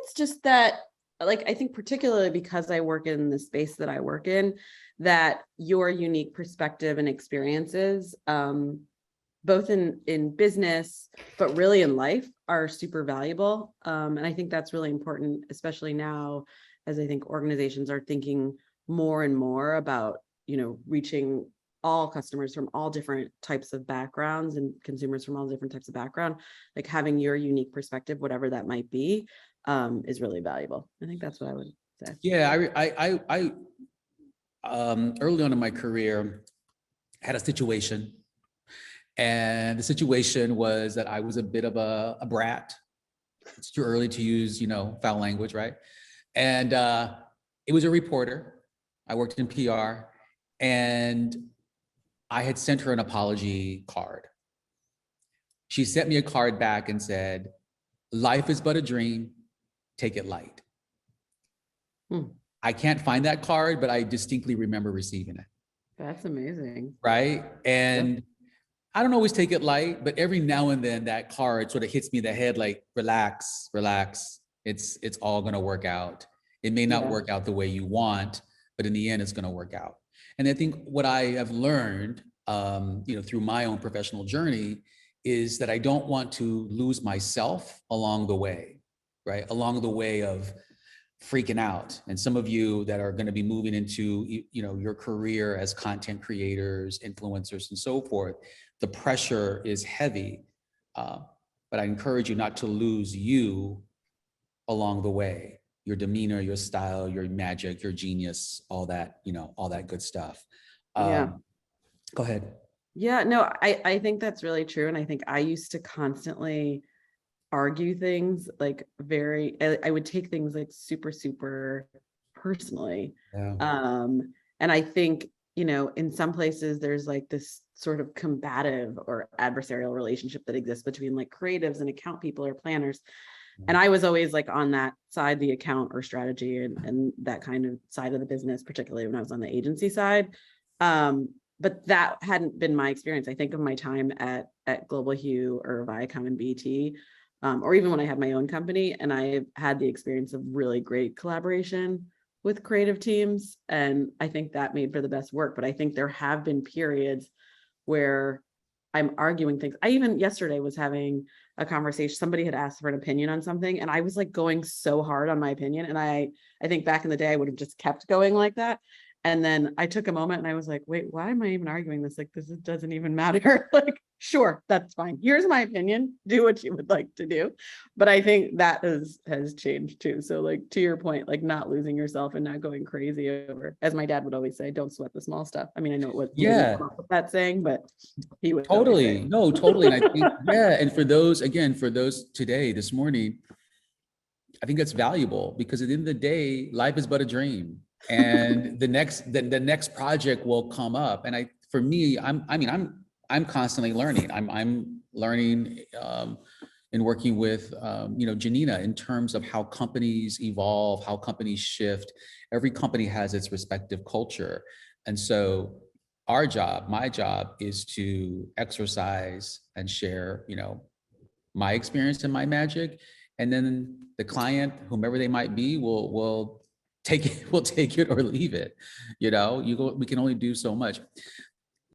it's just that, like, I think particularly because I work in the space that I work in, that your unique perspective and experiences, both in business, but really in life, are super valuable. And I think that's really important, especially now, as I think organizations are thinking more and more about, reaching all customers from all different types of backgrounds and consumers from all different types of background. Like, having your unique perspective, whatever that might be, is really valuable. I think that's what I would say. Yeah, I early on in my career had a situation, and the situation was that I was a bit of a brat. It's too early to use, foul language, right? And it was a reporter. I worked in PR, and I had sent her an apology card. She sent me a card back and said, "Life is but a dream, take it light." I can't find that card, but I distinctly remember receiving it. That's amazing. Right? And I don't always take it light, but every now and then that card sort of hits me in the head like, relax, relax. It's all going to work out. It may not work out the way you want, but in the end, it's going to work out. And I think what I have learned, through my own professional journey, is that I don't want to lose myself along the way, right? Along the way of freaking out. And some of you that are going to be moving into, your career as content creators, influencers, and so forth, the pressure is heavy. But I encourage you not to lose you along the way. Your demeanor, your style, your magic, your genius, all that, all that good stuff. Go ahead. Yeah, no, I think that's really true. And I think I used to constantly argue things like I would take things like super personally. And I think, in some places there's like this sort of combative or adversarial relationship that exists between like creatives and account people or planners. And I was always like on that side, the account or strategy and that kind of side of the business, particularly when I was on the agency side. But that hadn't been my experience. I think of my time at Global Hue or Viacom and BT, or even when I had my own company, and I had the experience of really great collaboration with creative teams. And I think that made for the best work. But I think there have been periods where I'm arguing things. I even yesterday was having a conversation. Somebody had asked for an opinion on something, and I was like going so hard on my opinion. And I think back in the day, I would have just kept going like that. And then I took a moment and I was like, wait, why am I even arguing this? Like, this doesn't even matter. Like, sure, that's fine. Here's my opinion. Do what you would like to do. But I think that has changed too. So like, to your point, like not losing yourself and not going crazy over, as my dad would always say, don't sweat the small stuff. I mean, I know it was that saying, but he would totally. No, totally. And I think, and for those today, this morning, I think that's valuable, because at the end of the day, life is but a dream. And the next project will come up. And I'm constantly learning. I'm learning in working with Janina, in terms of how companies evolve, how companies shift. Every company has its respective culture. And so my job is to exercise and share, my experience and my magic. And then the client, whomever they might be, will take it or leave it. We can only do so much.